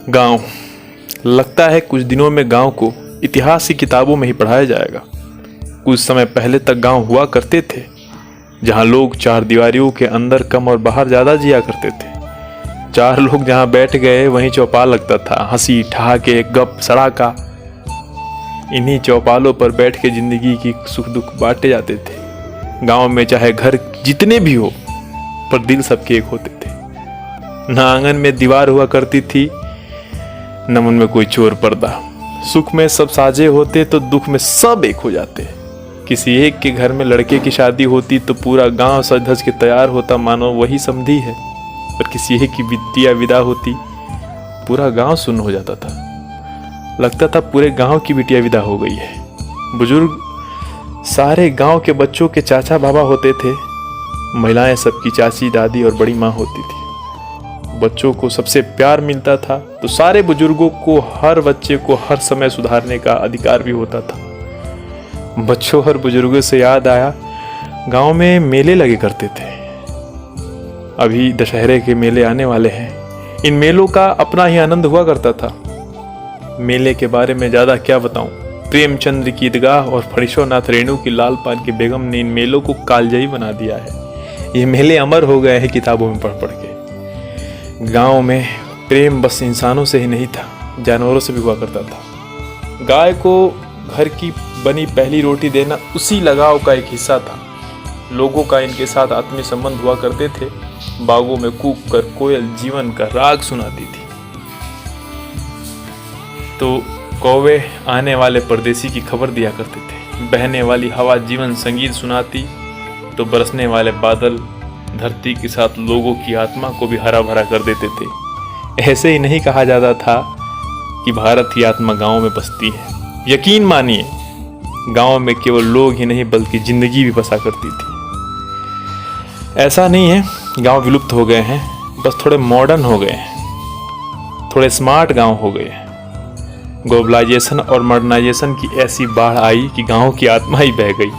गांव। लगता है कुछ दिनों में गांव को इतिहास की किताबों में ही पढ़ाया जाएगा। कुछ समय पहले तक गांव हुआ करते थे, जहां लोग चार दीवारियों के अंदर कम और बाहर ज़्यादा जिया करते थे। चार लोग जहां बैठ गए वहीं चौपाल लगता था, हंसी ठहाके गप सड़ाका। इन्हीं चौपालों पर बैठ के जिंदगी की सुख दुख बांटे जाते थे। गांव में चाहे घर जितने भी हो, पर दिल सबके एक होते थे। न आंगन में दीवार हुआ करती थी, न मन में कोई चोर पर्दा। सुख में सब साझे होते तो दुख में सब एक हो जाते। किसी एक के घर में लड़के की शादी होती तो पूरा गांव सज धज के तैयार होता, मानो वही समधी है। पर किसी एक की बिटिया विदा होती, पूरा गांव सुन्न हो जाता था। लगता था पूरे गांव की बिटिया विदा हो गई है। बुजुर्ग सारे गांव के बच्चों के चाचा बाबा होते थे। महिलाएं सबकी चाची दादी और बड़ी माँ होती थी। बच्चों को सबसे प्यार मिलता था तो सारे बुजुर्गों को हर बच्चे को हर समय सुधारने का अधिकार भी होता था। बच्चों और बुजुर्गों से याद आया, गांव में मेले लगे करते थे। अभी दशहरे के मेले आने वाले हैं। इन मेलों का अपना ही आनंद हुआ करता था। मेले के बारे में ज़्यादा क्या बताऊं। प्रेमचंद्र की ईदगाह और फणीश्वरनाथ रेणु की लाल पान की बेगम ने इन मेलों को कालजयी बना दिया है। ये मेले अमर हो गए हैं किताबों में पढ़ पढ़ के। गांव में प्रेम बस इंसानों से ही नहीं था, जानवरों से भी हुआ करता था। गाय को घर की बनी पहली रोटी देना उसी लगाव का एक हिस्सा था। लोगों का इनके साथ आत्मीय संबंध हुआ करते थे। बागों में कूक कर कोयल जीवन का राग सुनाती थी तो कौवे आने वाले परदेसी की खबर दिया करते थे। बहने वाली हवा जीवन संगीत सुनाती तो बरसने वाले बादल धरती के साथ लोगों की आत्मा को भी हरा भरा कर देते थे। ऐसे ही नहीं कहा जाता था कि भारत की आत्मा गांव में बसती है। यकीन मानिए, गांव में केवल लोग ही नहीं बल्कि जिंदगी भी बसा करती थी। ऐसा नहीं है गांव विलुप्त हो गए हैं, बस थोड़े मॉडर्न हो गए हैं, थोड़े स्मार्ट गांव हो गए हैं। ग्लोबलाइजेशन और मॉडर्नाइजेशन की ऐसी बाढ़ आई कि गांव की आत्मा ही बह गई।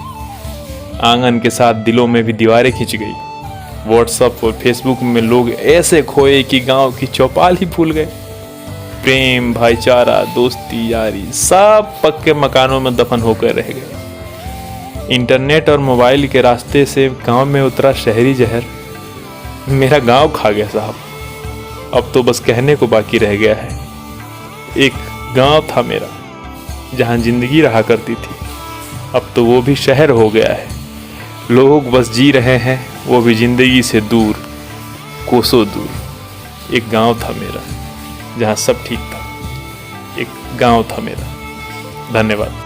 आंगन के साथ दिलों में भी दीवारें खिंच गई। व्हाट्सएप और फेसबुक में लोग ऐसे खोए कि गांव की चौपाल ही भूल गए। प्रेम, भाईचारा, दोस्ती, यारी सब पक्के मकानों में दफन होकर रह गए। इंटरनेट और मोबाइल के रास्ते से गांव में उतरा शहरी जहर मेरा गांव खा गया साहब। अब तो बस कहने को बाकी रह गया है। एक गांव था मेरा, जहां जिंदगी रहा करती थी। अब तो वो भी शहर हो गया है। लोग बस जी रहे हैं, वो भी जिंदगी से दूर, कोसों दूर। एक गांव था मेरा, जहां सब ठीक था। एक गांव था मेरा। धन्यवाद।